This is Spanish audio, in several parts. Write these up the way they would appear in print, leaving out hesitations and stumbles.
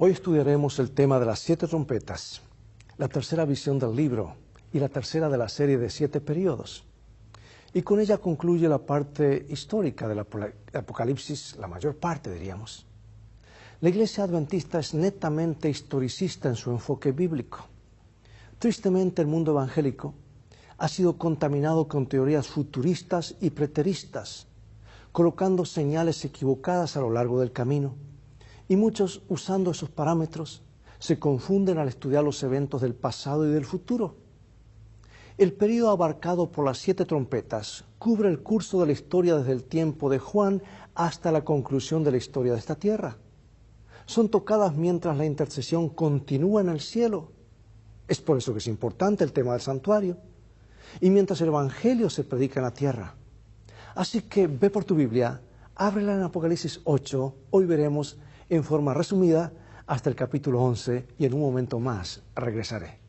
Hoy estudiaremos el tema de las 7 trompetas, la tercera visión del libro y la tercera de la serie de 7 periodos. Y con ella concluye la parte histórica del Apocalipsis, la mayor parte diríamos. La Iglesia Adventista es netamente historicista en su enfoque bíblico. Tristemente el mundo evangélico ha sido contaminado con teorías futuristas y preteristas, colocando señales equivocadas a lo largo del camino. Y muchos, usando esos parámetros, se confunden al estudiar los eventos del pasado y del futuro. El período abarcado por las 7 trompetas cubre el curso de la historia desde el tiempo de Juan hasta la conclusión de la historia de esta tierra. Son tocadas mientras la intercesión continúa en el cielo. Es por eso que es importante el tema del santuario. Y mientras el Evangelio se predica en la tierra. Así que ve por tu Biblia, ábrela en Apocalipsis 8, hoy veremos en forma resumida hasta el capítulo 11 y en un momento más regresaré.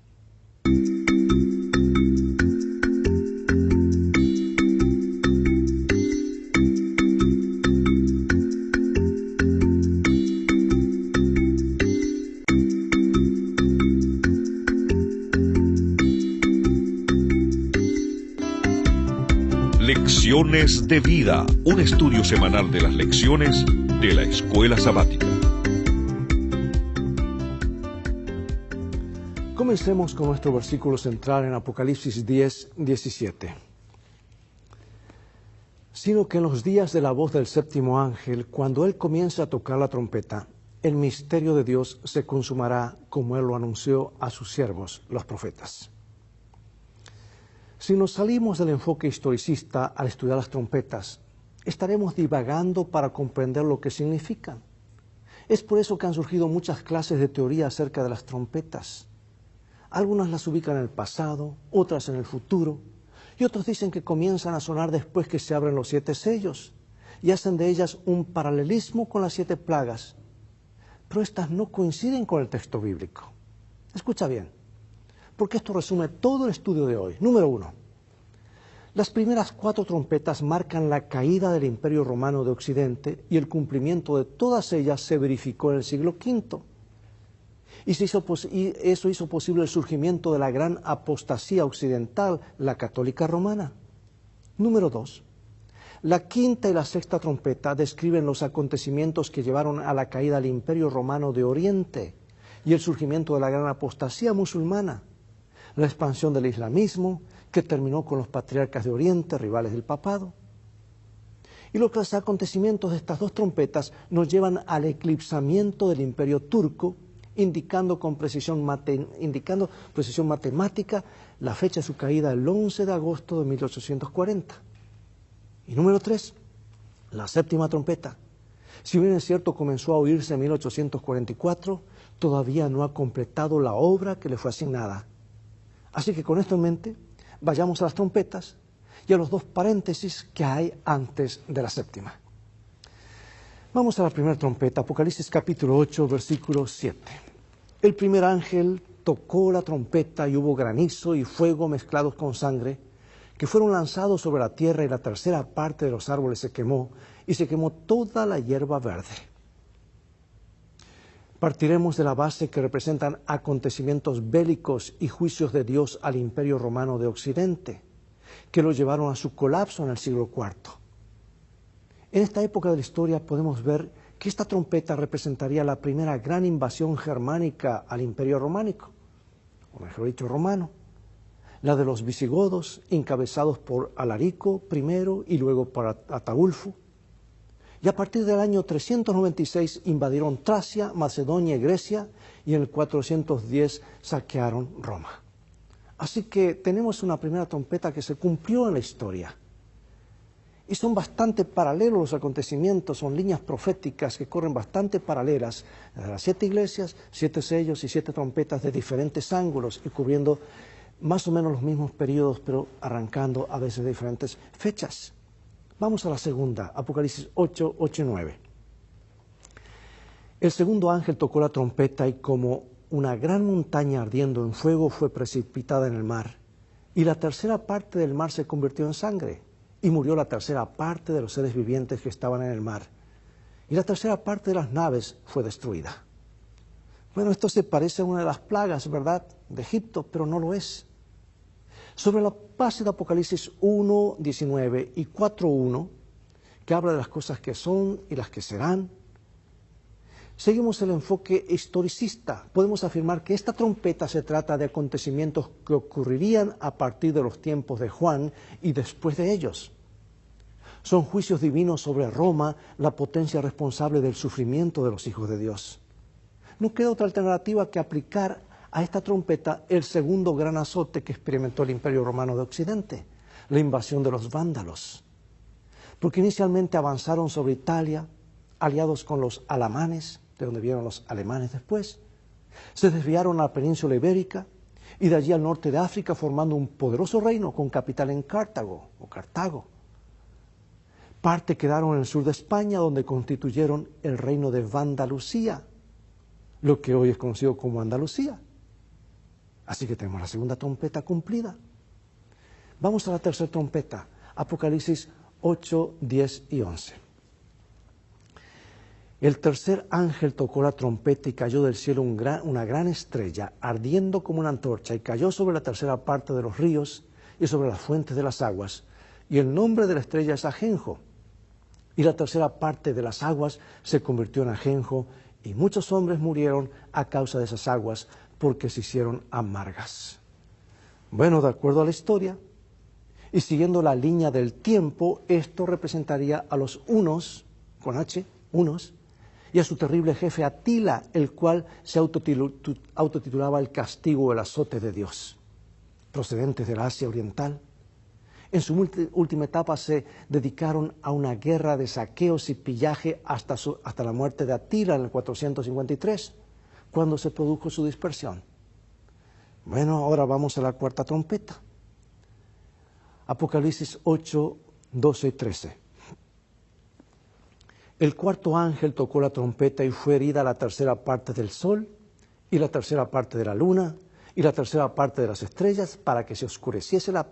Lecciones de vida, un estudio semanal de las lecciones de la Escuela Sabática. Comencemos con nuestro versículo central en Apocalipsis 10, 17. Sino que en los días de la voz del séptimo ángel, cuando él comience a tocar la trompeta, el misterio de Dios se consumará como él lo anunció a sus siervos, los profetas. Si nos salimos del enfoque historicista al estudiar las trompetas, estaremos divagando para comprender lo que significan. Es por eso que han surgido muchas clases de teoría acerca de las trompetas. Algunas las ubican en el pasado, otras en el futuro, y otros dicen que comienzan a sonar después que se abren los 7 sellos, y hacen de ellas un paralelismo con las 7 plagas. Pero estas no coinciden con el texto bíblico. Escucha bien, porque esto resume todo el estudio de hoy. Número 1. Las primeras 4 trompetas marcan la caída del Imperio Romano de Occidente y el cumplimiento de todas ellas se verificó en el siglo V. Y eso hizo posible el surgimiento de la gran apostasía occidental, la católica romana. Número 2. La quinta y la sexta trompeta describen los acontecimientos que llevaron a la caída del Imperio Romano de Oriente y el surgimiento de la gran apostasía musulmana, la expansión del islamismo, que terminó con los patriarcas de Oriente, rivales del papado. Y los acontecimientos de estas 2 trompetas nos llevan al eclipsamiento del Imperio turco, indicando precisión matemática la fecha de su caída el 11 de agosto de 1840. Y número 3, la séptima trompeta. Si bien es cierto comenzó a oírse en 1844, todavía no ha completado la obra que le fue asignada. Así que con esto en mente, vayamos a las trompetas y a los 2 paréntesis que hay antes de la séptima. Vamos a la primera trompeta, Apocalipsis capítulo 8, versículo 7. El primer ángel tocó la trompeta y hubo granizo y fuego mezclados con sangre, que fueron lanzados sobre la tierra y la tercera parte de los árboles se quemó, y se quemó toda la hierba verde. Partiremos de la base que representan acontecimientos bélicos y juicios de Dios al Imperio Romano de Occidente, que lo llevaron a su colapso en el siglo IV. En esta época de la historia podemos ver que esta trompeta representaría la primera gran invasión germánica al Imperio Románico, o mejor dicho, romano, la de los visigodos, encabezados por Alarico I y luego por Ataulfo. Y a partir del año 396 invadieron Tracia, Macedonia y Grecia, y en el 410 saquearon Roma. Así que tenemos una primera trompeta que se cumplió en la historia. Y son bastante paralelos los acontecimientos, son líneas proféticas que corren bastante paralelas de las 7 iglesias, 7 sellos y 7 trompetas de diferentes ángulos y cubriendo más o menos los mismos periodos, pero arrancando a veces de diferentes fechas. Vamos a la segunda, Apocalipsis 8, 8 y 9. El segundo ángel tocó la trompeta y como una gran montaña ardiendo en fuego fue precipitada en el mar, y la tercera parte del mar se convirtió en sangre, y murió la tercera parte de los seres vivientes que estaban en el mar, y la tercera parte de las naves fue destruida. Bueno, esto se parece a una de las plagas, ¿verdad?, de Egipto, pero no lo es. Sobre la base de Apocalipsis 1, 19 y 4, 1, que habla de las cosas que son y las que serán, seguimos el enfoque historicista. Podemos afirmar que esta trompeta se trata de acontecimientos que ocurrirían a partir de los tiempos de Juan y después de ellos. Son juicios divinos sobre Roma, la potencia responsable del sufrimiento de los hijos de Dios. No queda otra alternativa que aplicar a esta trompeta el segundo gran azote que experimentó el Imperio Romano de Occidente, la invasión de los vándalos. Porque inicialmente avanzaron sobre Italia, aliados con los alamanes, de donde vieron los alemanes después. Se desviaron a la península ibérica y de allí al norte de África, formando un poderoso reino con capital en Cartago. Parte quedaron en el sur de España, donde constituyeron el reino de Andalucía, lo que hoy es conocido como Andalucía. Así que tenemos la segunda trompeta cumplida. Vamos a la tercera trompeta, Apocalipsis 8, 10 y 11. El tercer ángel tocó la trompeta y cayó del cielo una gran estrella, ardiendo como una antorcha, y cayó sobre la tercera parte de los ríos y sobre las fuentes de las aguas. Y el nombre de la estrella es Ajenjo. Y la tercera parte de las aguas se convirtió en ajenjo, y muchos hombres murieron a causa de esas aguas, porque se hicieron amargas. Bueno, de acuerdo a la historia, y siguiendo la línea del tiempo, esto representaría a los hunos, con H, hunos, y a su terrible jefe Atila, el cual se autotitulaba el castigo o el azote de Dios, procedentes de la Asia Oriental. En su última etapa se dedicaron a una guerra de saqueos y pillaje hasta la muerte de Atila en el 453, cuando se produjo su dispersión. Bueno, ahora vamos a la cuarta trompeta. Apocalipsis 8, 12 y 13. El cuarto ángel tocó la trompeta y fue herida la tercera parte del sol y la tercera parte de la luna y la tercera parte de las estrellas, para que se oscureciese la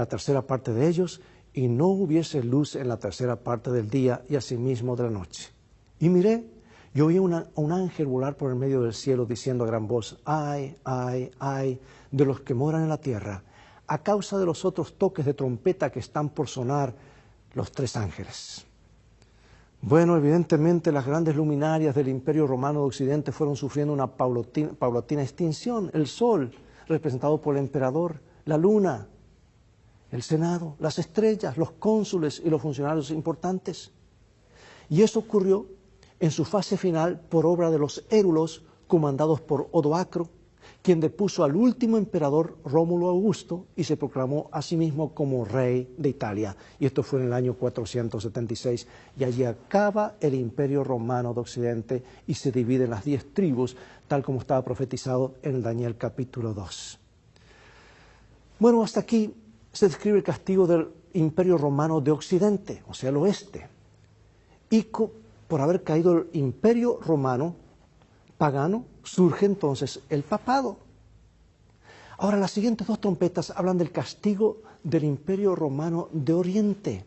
tercera parte de ellos y no hubiese luz en la tercera parte del día y asimismo de la noche. Y miré, y oí un ángel volar por el medio del cielo diciendo a gran voz: ay, ay, ay de los que moran en la tierra, a causa de los otros toques de trompeta que están por sonar los tres ángeles. Bueno, evidentemente las grandes luminarias del Imperio Romano de Occidente fueron sufriendo una paulatina extinción. El sol, representado por el emperador, la luna, el Senado, las estrellas, los cónsules y los funcionarios importantes. Y eso ocurrió en su fase final por obra de los érulos comandados por Odoacro, quien depuso al último emperador Rómulo Augusto y se proclamó a sí mismo como rey de Italia. Y esto fue en el año 476. Y allí acaba el Imperio Romano de Occidente y se divide en las 10 tribus, tal como estaba profetizado en Daniel capítulo 2. Bueno, hasta aquí se describe el castigo del Imperio Romano de Occidente, o sea, el oeste. Y por haber caído el Imperio Romano pagano, surge entonces el papado. Ahora, las siguientes dos trompetas hablan del castigo del Imperio Romano de Oriente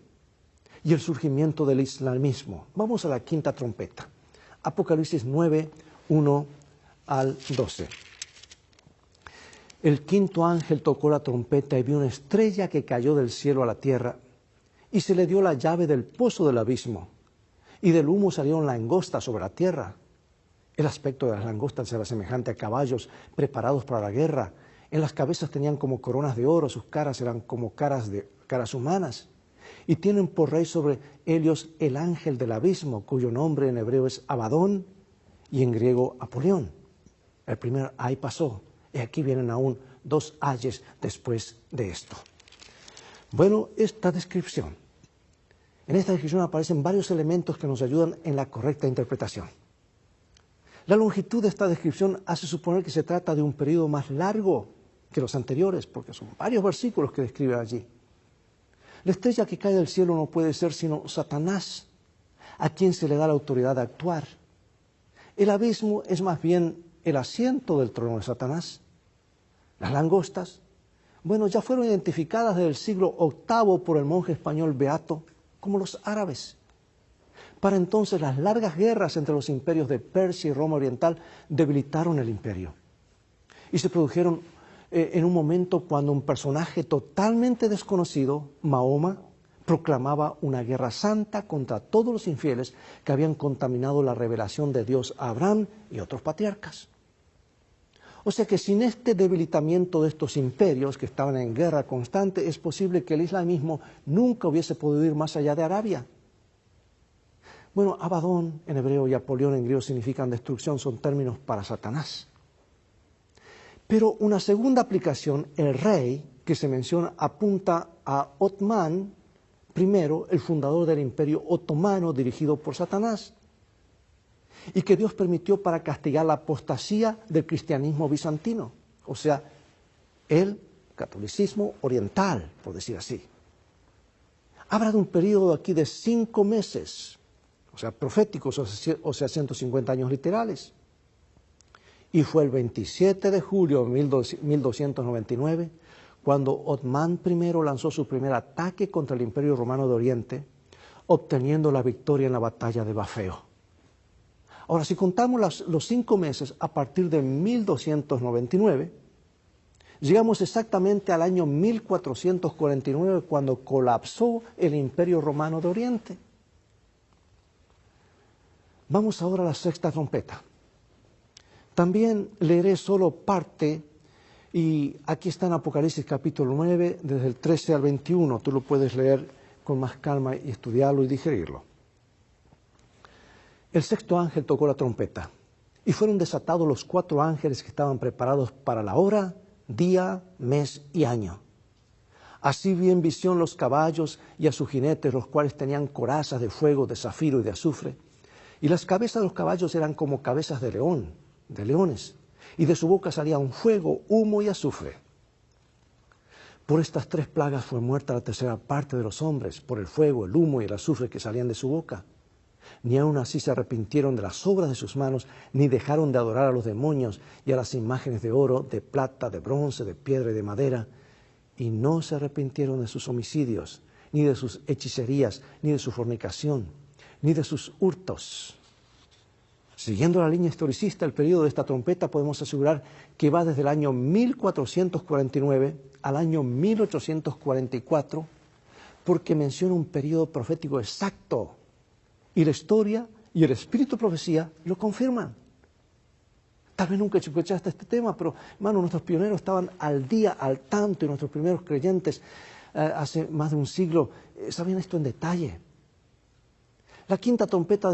y el surgimiento del islamismo. Vamos a la quinta trompeta. Apocalipsis 9, 1 al 12. El quinto ángel tocó la trompeta y vio una estrella que cayó del cielo a la tierra, y se le dio la llave del pozo del abismo, y del humo salieron langostas sobre la tierra. El aspecto de las langostas era semejante a caballos preparados para la guerra. En las cabezas tenían como coronas de oro, sus caras eran como caras humanas. Y tienen por rey sobre ellos el ángel del abismo, cuyo nombre en hebreo es Abadón y en griego Apolión. El primer ay pasó, y aquí vienen aún 2 ayes después de esto. Bueno, en esta descripción aparecen varios elementos que nos ayudan en la correcta interpretación. La longitud de esta descripción hace suponer que se trata de un periodo más largo que los anteriores, porque son varios versículos que describe allí. La estrella que cae del cielo no puede ser sino Satanás, a quien se le da la autoridad de actuar. El abismo es más bien el asiento del trono de Satanás. Las langostas, bueno, ya fueron identificadas desde el siglo VIII por el monje español Beato como los árabes. Para entonces las largas guerras entre los imperios de Persia y Roma Oriental debilitaron el imperio y se produjeron en un momento cuando un personaje totalmente desconocido, Mahoma, proclamaba una guerra santa contra todos los infieles que habían contaminado la revelación de Dios a Abraham y otros patriarcas. O sea que sin este debilitamiento de estos imperios que estaban en guerra constante, es posible que el islamismo nunca hubiese podido ir más allá de Arabia. Bueno, Abadón en hebreo y Apolión en griego significan destrucción, son términos para Satanás. Pero una segunda aplicación, el rey, que se menciona, apunta a Otmán, primero, el fundador del imperio otomano dirigido por Satanás, y que Dios permitió para castigar la apostasía del cristianismo bizantino, o sea, el catolicismo oriental, por decir así. Habla de un periodo aquí de 5 meses, o sea, proféticos, o sea, 150 años literales. Y fue el 27 de julio de 1299 cuando Otmán I lanzó su primer ataque contra el Imperio Romano de Oriente, obteniendo la victoria en la batalla de Bafeo. Ahora, si contamos los 5 meses a partir de 1299, llegamos exactamente al año 1449 cuando colapsó el Imperio Romano de Oriente. Vamos ahora a la sexta trompeta. También leeré solo parte, y aquí está en Apocalipsis capítulo 9, desde el 13 al 21. Tú lo puedes leer con más calma y estudiarlo y digerirlo. El sexto ángel tocó la trompeta, y fueron desatados los 4 ángeles que estaban preparados para la hora, día, mes y año. Así vi en visión los caballos y a sus jinetes, los cuales tenían corazas de fuego, de zafiro y de azufre, y las cabezas de los caballos eran como cabezas de leones, y de su boca salía un fuego, humo y azufre. Por estas 3 plagas fue muerta la tercera parte de los hombres, por el fuego, el humo y el azufre que salían de su boca. Ni aun así se arrepintieron de las obras de sus manos, ni dejaron de adorar a los demonios y a las imágenes de oro, de plata, de bronce, de piedra y de madera, y no se arrepintieron de sus homicidios, ni de sus hechicerías, ni de su fornicación, ni de sus hurtos. Siguiendo la línea historicista, el periodo de esta trompeta podemos asegurar que va desde el año 1449 al año 1844, porque menciona un periodo profético exacto, y la historia y el espíritu de profecía lo confirman. Tal vez nunca escuchaste este tema, pero hermano, nuestros pioneros estaban al día, al tanto, y nuestros primeros creyentes hace más de un siglo sabían esto en detalle. La quinta trompeta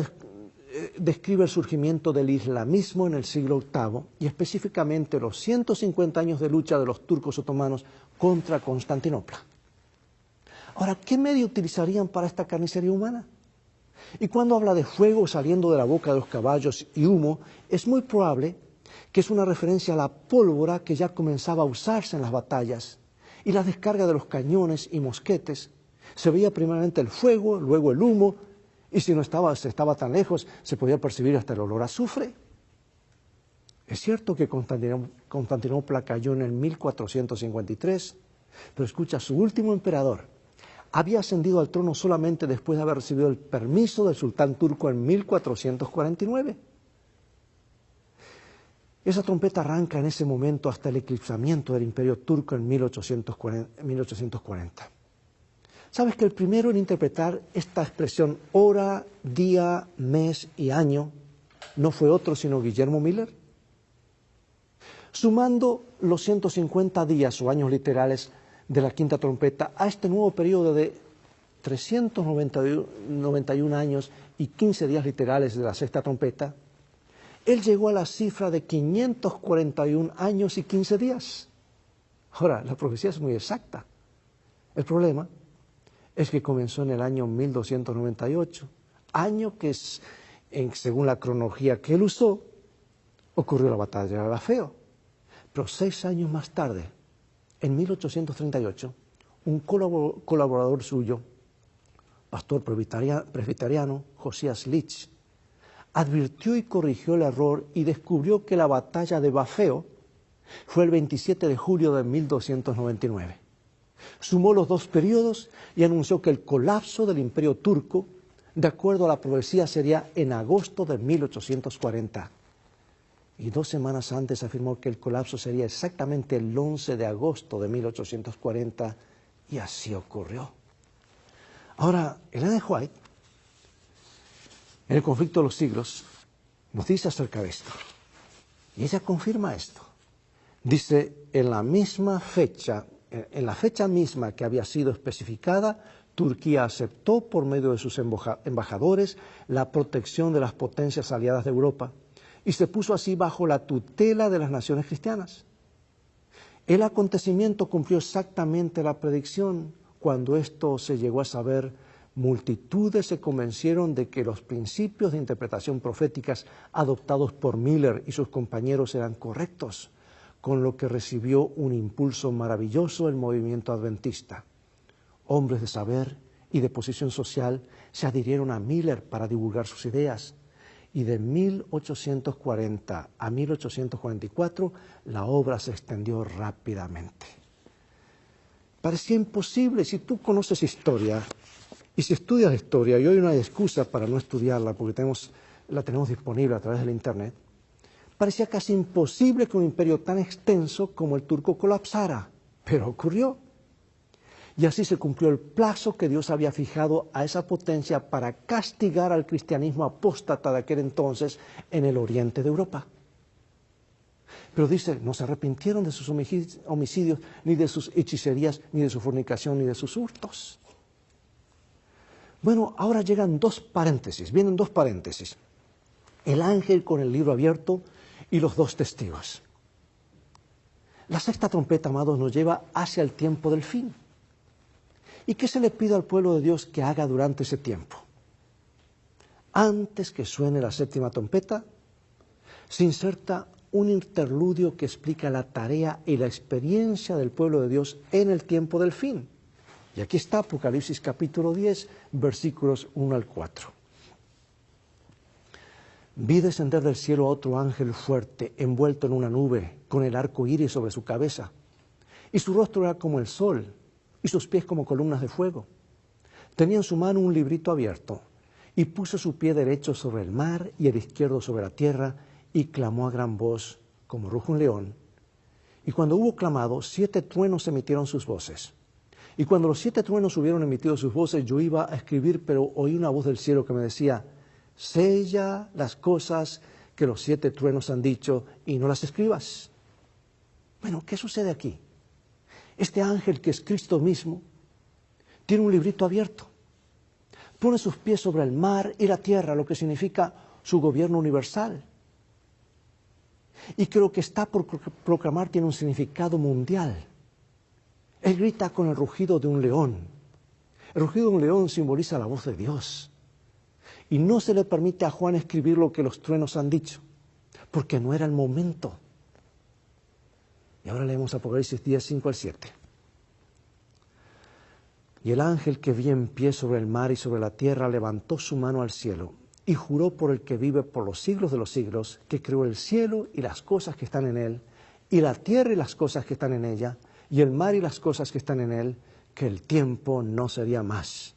describe el surgimiento del islamismo en el siglo VIII y específicamente los 150 años de lucha de los turcos otomanos contra Constantinopla. Ahora, ¿qué medio utilizarían para esta carnicería humana? Y cuando habla de fuego saliendo de la boca de los caballos y humo, es muy probable que es una referencia a la pólvora que ya comenzaba a usarse en las batallas y la descarga de los cañones y mosquetes. Se veía primeramente el fuego, luego el humo, y si no se estaba tan lejos, se podía percibir hasta el olor a azufre. Es cierto que Constantinopla cayó en el 1453, pero escucha, su último emperador había ascendido al trono solamente después de haber recibido el permiso del sultán turco en 1449. Esa trompeta arranca en ese momento hasta el eclipsamiento del imperio turco en 1840. ¿Sabes que el primero en interpretar esta expresión hora, día, mes y año no fue otro sino Guillermo Miller? Sumando los 150 días o años literales de la quinta trompeta a este nuevo periodo de 391 años y 15 días literales de la sexta trompeta, él llegó a la cifra de 541 años y 15 días. Ahora, la profecía es muy exacta. El problema es que comenzó en el año 1298, año que, según la cronología que él usó, ocurrió la batalla de Bafeo. Pero 6 años más tarde, en 1838, un colaborador suyo, pastor presbiteriano, Josías Litch, advirtió y corrigió el error y descubrió que la batalla de Bafeo fue el 27 de julio de 1299. Sumó los 2 periodos y anunció que el colapso del imperio turco De acuerdo a la profecía, sería en agosto de 1840. Y 2 semanas antes afirmó que el colapso sería exactamente el 11 de agosto de 1840, y así ocurrió. Ahora, Ellen G. White, en el conflicto de los siglos, nos dice acerca de esto. Y ella confirma esto. Dice, en la fecha misma que había sido especificada, Turquía aceptó por medio de sus embajadores la protección de las potencias aliadas de Europa y se puso así bajo la tutela de las naciones cristianas. El acontecimiento cumplió exactamente la predicción. Cuando esto se llegó a saber, multitudes se convencieron de que los principios de interpretación proféticas adoptados por Miller y sus compañeros eran correctos, con lo que recibió un impulso maravilloso el movimiento adventista. Hombres de saber y de posición social se adhirieron a Miller para divulgar sus ideas, y de 1840 a 1844 la obra se extendió rápidamente. Parecía imposible. Si tú conoces historia y si estudias historia, y hoy no hay excusa para no estudiarla porque la tenemos disponible a través del Internet, parecía casi imposible que un imperio tan extenso como el turco colapsara, pero ocurrió. Y así se cumplió el plazo que Dios había fijado a esa potencia para castigar al cristianismo apóstata de aquel entonces en el oriente de Europa. Pero dice, no se arrepintieron de sus homicidios, ni de sus hechicerías, ni de su fornicación, ni de sus hurtos. Bueno, ahora llegan vienen dos paréntesis. El ángel con el libro abierto y los 2 testigos. La 6ª trompeta, amados, nos lleva hacia el tiempo del fin. ¿Y qué se le pide al pueblo de Dios que haga durante ese tiempo? Antes que suene la 7ª trompeta, se inserta un interludio que explica la tarea y la experiencia del pueblo de Dios en el tiempo del fin. Y aquí está Apocalipsis capítulo 10, versículos 1 al 4. Vi descender del cielo a otro ángel fuerte, envuelto en una nube, con el arco iris sobre su cabeza. Y su rostro era como el sol, y sus pies como columnas de fuego. Tenía en su mano un librito abierto, y puso su pie derecho sobre el mar y el izquierdo sobre la tierra, y clamó a gran voz, como ruge un león. Y cuando hubo clamado, 7 truenos emitieron sus voces. Y cuando los 7 truenos hubieron emitido sus voces, yo iba a escribir, pero oí una voz del cielo que me decía, sella las cosas que los 7 truenos han dicho y no las escribas. Bueno, ¿qué sucede aquí? Este ángel, que es Cristo mismo, tiene un librito abierto. Pone sus pies sobre el mar y la tierra, lo que significa su gobierno universal. Y que lo que está por proclamar tiene un significado mundial. Él grita con el rugido de un león. El rugido de un león simboliza la voz de Dios. Y no se le permite a Juan escribir lo que los truenos han dicho, porque no era el momento. Y ahora leemos Apocalipsis 10, 5 al 7. Y el ángel que vi en pie sobre el mar y sobre la tierra levantó su mano al cielo y juró por el que vive por los siglos de los siglos, que creó el cielo y las cosas que están en él, y la tierra y las cosas que están en ella, y el mar y las cosas que están en él, que el tiempo no sería más,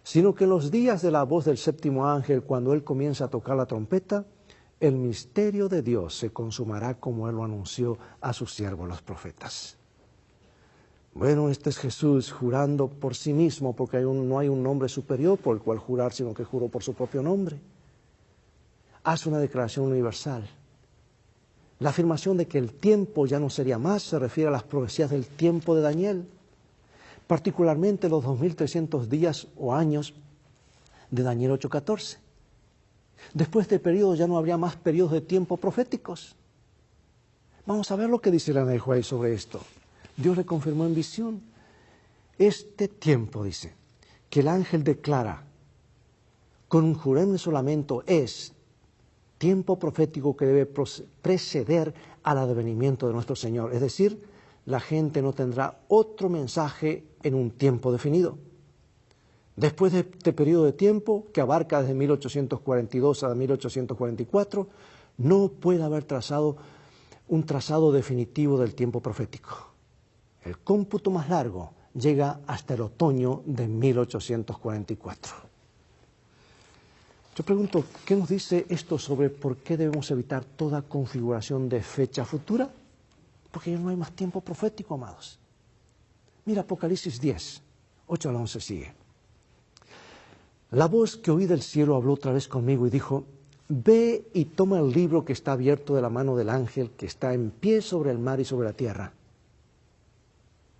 sino que en los días de la voz del 7º ángel, cuando él comienza a tocar la trompeta, el misterio de Dios se consumará como él lo anunció a sus siervos los profetas. Bueno, este es Jesús jurando por sí mismo, porque no hay un nombre superior por el cual jurar, sino que juró por su propio nombre. Hace una declaración universal. La afirmación de que el tiempo ya no sería más se refiere a las profecías del tiempo de Daniel, particularmente los 2300 días o años de Daniel 8:14. Después de este periodo ya no habría más periodos de tiempo proféticos. Vamos a ver lo que dice el ángel White sobre esto. Dios le confirmó en visión. Este tiempo, dice, que el ángel declara con un juramento lamento es tiempo profético que debe preceder al advenimiento de nuestro Señor. Es decir, la gente no tendrá otro mensaje en un tiempo definido. Después de este periodo de tiempo, que abarca desde 1842 a 1844, no puede haber un trazado definitivo del tiempo profético. El cómputo más largo llega hasta el otoño de 1844. Yo pregunto, ¿qué nos dice esto sobre por qué debemos evitar toda configuración de fecha futura? Porque ya no hay más tiempo profético, amados. Mira Apocalipsis 10, 8 al 11 sigue. La voz que oí del cielo habló otra vez conmigo y dijo, ve y toma el libro que está abierto de la mano del ángel que está en pie sobre el mar y sobre la tierra.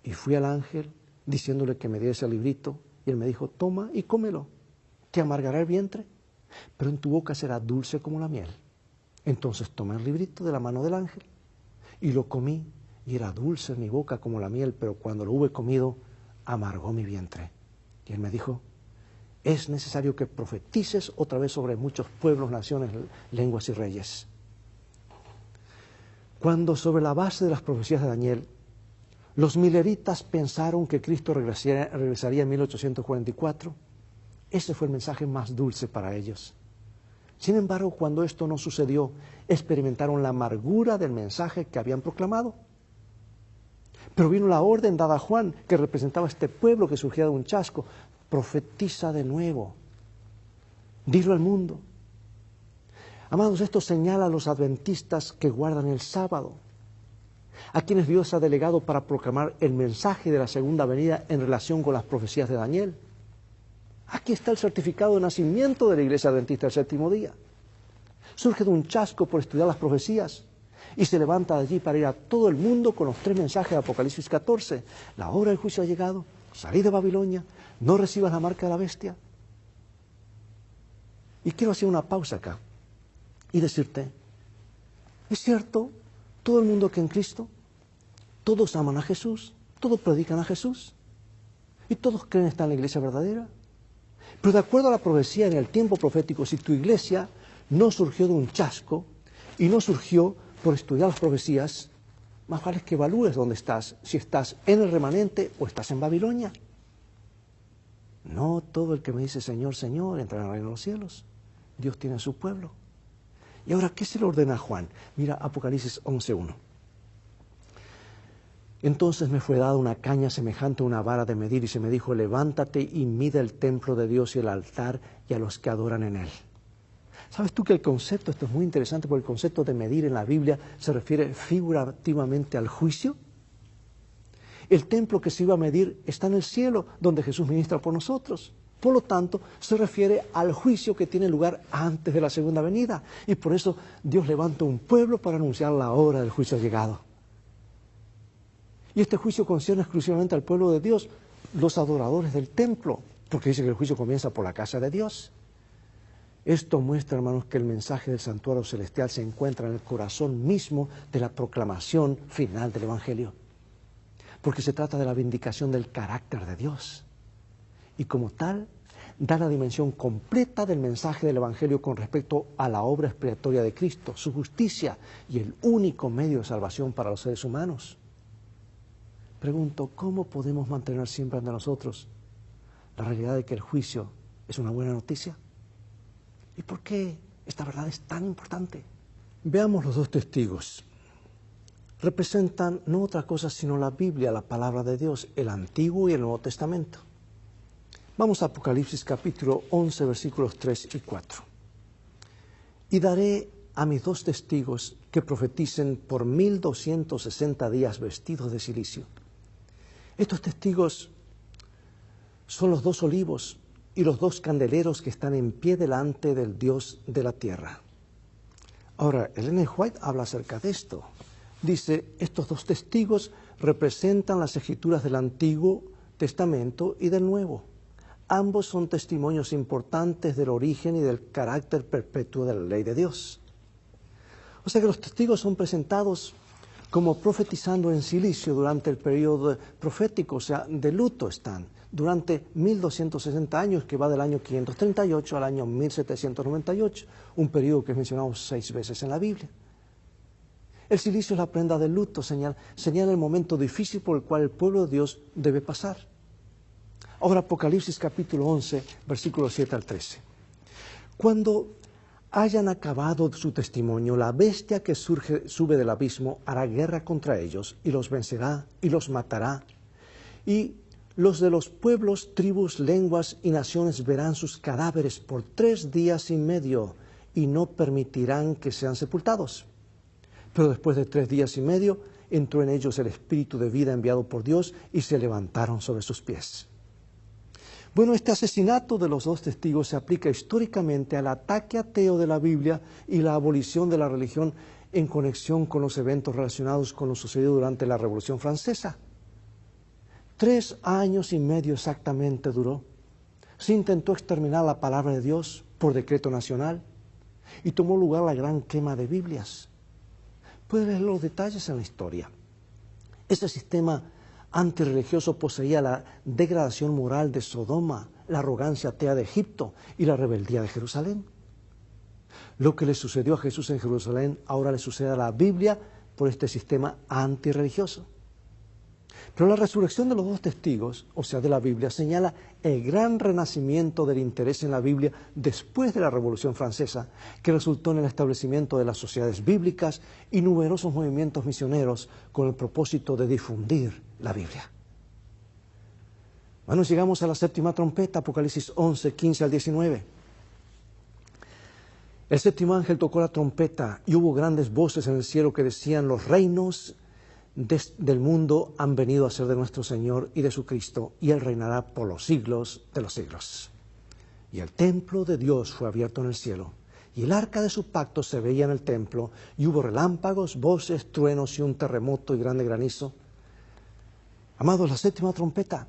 Y fui al ángel diciéndole que me diese el librito y él me dijo, toma y cómelo, te amargará el vientre, pero en tu boca será dulce como la miel. Entonces tomé el librito de la mano del ángel y lo comí y era dulce en mi boca como la miel, pero cuando lo hube comido, amargó mi vientre. Y él me dijo, es necesario que profetices otra vez sobre muchos pueblos, naciones, lenguas y reyes. Cuando sobre la base de las profecías de Daniel, los mileritas pensaron que Cristo regresaría en 1844, ese fue el mensaje más dulce para ellos. Sin embargo, cuando esto no sucedió, experimentaron la amargura del mensaje que habían proclamado. Pero vino la orden dada a Juan, que representaba a este pueblo que surgía de un chasco. Profetiza de nuevo. Dilo al mundo. Amados, esto señala a los adventistas que guardan el sábado, a quienes Dios ha delegado para proclamar el mensaje de la segunda venida en relación con las profecías de Daniel. Aquí está el certificado de nacimiento de la Iglesia Adventista del Séptimo Día. Surge de un chasco por estudiar las profecías y se levanta de allí para ir a todo el mundo con los 3 mensajes de Apocalipsis 14. La hora del juicio ha llegado, salí de Babilonia, no recibas la marca de la bestia. Y quiero hacer una pausa acá y decirte, es cierto, todo el mundo que en Cristo, todos aman a Jesús, todos predican a Jesús y todos creen estar en la iglesia verdadera. Pero de acuerdo a la profecía en el tiempo profético, si tu iglesia no surgió de un chasco y no surgió por estudiar las profecías, más vale que evalúes dónde estás, si estás en el remanente o estás en Babilonia. No todo el que me dice Señor, Señor, entrará en el reino de los cielos. Dios tiene a su pueblo. Y ahora, ¿qué se le ordena a Juan? Mira Apocalipsis 11:1. Entonces me fue dada una caña semejante a una vara de medir y se me dijo, levántate y mide el templo de Dios y el altar y a los que adoran en él. ¿Sabes tú que el concepto, esto es muy interesante, porque el concepto de medir en la Biblia se refiere figurativamente al juicio? El templo que se iba a medir está en el cielo, donde Jesús ministra por nosotros. Por lo tanto, se refiere al juicio que tiene lugar antes de la segunda venida. Y por eso Dios levanta un pueblo para anunciar la hora del juicio llegado. Y este juicio concierne exclusivamente al pueblo de Dios, los adoradores del templo, porque dice que el juicio comienza por la casa de Dios. Esto muestra, hermanos, que el mensaje del santuario celestial se encuentra en el corazón mismo de la proclamación final del Evangelio. Porque se trata de la vindicación del carácter de Dios. Y como tal, da la dimensión completa del mensaje del Evangelio con respecto a la obra expiatoria de Cristo, su justicia y el único medio de salvación para los seres humanos. Pregunto, ¿cómo podemos mantener siempre ante nosotros la realidad de que el juicio es una buena noticia? ¿Y por qué esta verdad es tan importante? Veamos los 2 testigos. Representan no otra cosa sino la Biblia, la palabra de Dios, el Antiguo y el Nuevo Testamento. Vamos a Apocalipsis capítulo 11, versículos 3 y 4. Y daré a mis 2 testigos que profeticen por 1260 días vestidos de cilicio. Estos testigos son los 2 olivos y los 2 candeleros que están en pie delante del Dios de la tierra. Ahora, Ellen White habla acerca de esto. Dice, estos 2 testigos representan las escrituras del Antiguo Testamento y del Nuevo. Ambos son testimonios importantes del origen y del carácter perpetuo de la ley de Dios. O sea que los testigos son presentados como profetizando en silicio durante el periodo profético, o sea, de luto están, durante 1260 años, que va del año 538 al año 1798, un periodo que mencionamos 6 veces en la Biblia. El silicio es la prenda del luto, señala el momento difícil por el cual el pueblo de Dios debe pasar. Ahora Apocalipsis capítulo 11, versículos 7 al 13. Cuando hayan acabado su testimonio, la bestia que sube del abismo hará guerra contra ellos y los vencerá y los matará. Y Los de los pueblos, tribus, lenguas y naciones verán sus cadáveres por 3 días y medio y no permitirán que sean sepultados. Pero después de 3 días y medio entró en ellos el espíritu de vida enviado por Dios y se levantaron sobre sus pies. Bueno, este asesinato de los 2 testigos se aplica históricamente al ataque ateo de la Biblia y la abolición de la religión en conexión con los eventos relacionados con lo sucedido durante la Revolución Francesa. 3 años y medio exactamente duró. Se intentó exterminar la palabra de Dios por decreto nacional y tomó lugar la gran quema de Biblias. Puede leer los detalles en la historia. Este sistema antirreligioso poseía la degradación moral de Sodoma, la arrogancia atea de Egipto y la rebeldía de Jerusalén. Lo que le sucedió a Jesús en Jerusalén ahora le sucede a la Biblia por este sistema antirreligioso. Pero la resurrección de los 2 testigos, o sea, de la Biblia, señala el gran renacimiento del interés en la Biblia después de la Revolución Francesa, que resultó en el establecimiento de las sociedades bíblicas y numerosos movimientos misioneros con el propósito de difundir la Biblia. Bueno, llegamos a la 7ª trompeta, Apocalipsis 11, 15 al 19. El 7º ángel tocó la trompeta y hubo grandes voces en el cielo que decían: los reinos del mundo han venido a ser de nuestro Señor y de su Cristo, y Él reinará por los siglos de los siglos. Y el templo de Dios fue abierto en el cielo, y el arca de su pacto se veía en el templo, y hubo relámpagos, voces, truenos y un terremoto y grande granizo. Amados, la 7ª trompeta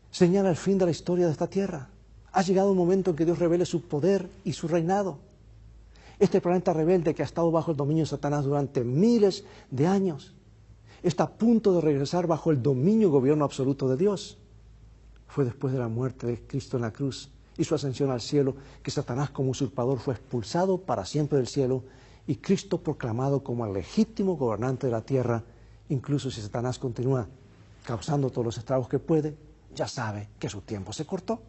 señala el fin de la historia de esta tierra. Ha llegado un momento en que Dios revele su poder y su reinado. Este planeta rebelde que ha estado bajo el dominio de Satanás durante miles de años está a punto de regresar bajo el dominio y gobierno absoluto de Dios. Fue después de la muerte de Cristo en la cruz y su ascensión al cielo que Satanás como usurpador fue expulsado para siempre del cielo y Cristo proclamado como el legítimo gobernante de la tierra. Incluso si Satanás continúa causando todos los estragos que puede, ya sabe que su tiempo se cortó.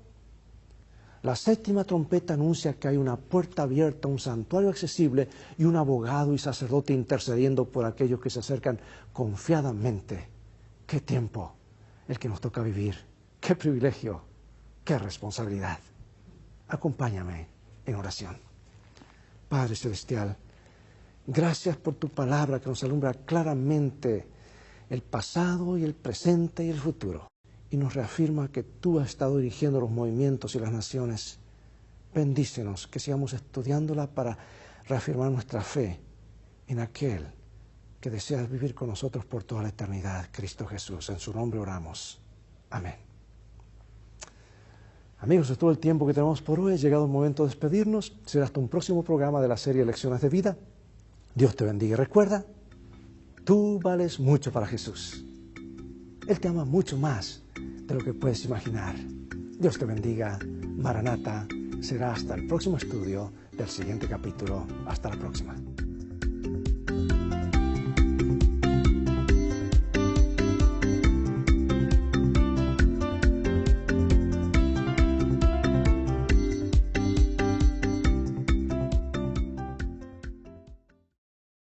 La 7ª trompeta anuncia que hay una puerta abierta, un santuario accesible y un abogado y sacerdote intercediendo por aquellos que se acercan confiadamente. ¡Qué tiempo el que nos toca vivir! ¡Qué privilegio! ¡Qué responsabilidad! Acompáñame en oración. Padre Celestial, gracias por tu palabra que nos alumbra claramente el pasado y el presente y el futuro. Y nos reafirma que tú has estado dirigiendo los movimientos y las naciones. Bendícenos, que sigamos estudiándola para reafirmar nuestra fe en aquel que deseas vivir con nosotros por toda la eternidad, Cristo Jesús. En su nombre oramos. Amén. Amigos, es todo el tiempo que tenemos por hoy. Ha llegado el momento de despedirnos. Será hasta un próximo programa de la serie Lecciones de Vida. Dios te bendiga y recuerda, tú vales mucho para Jesús. Él te ama mucho más de lo que puedes imaginar. Dios te bendiga. Maranata. Será hasta el próximo estudio del siguiente capítulo. Hasta la próxima.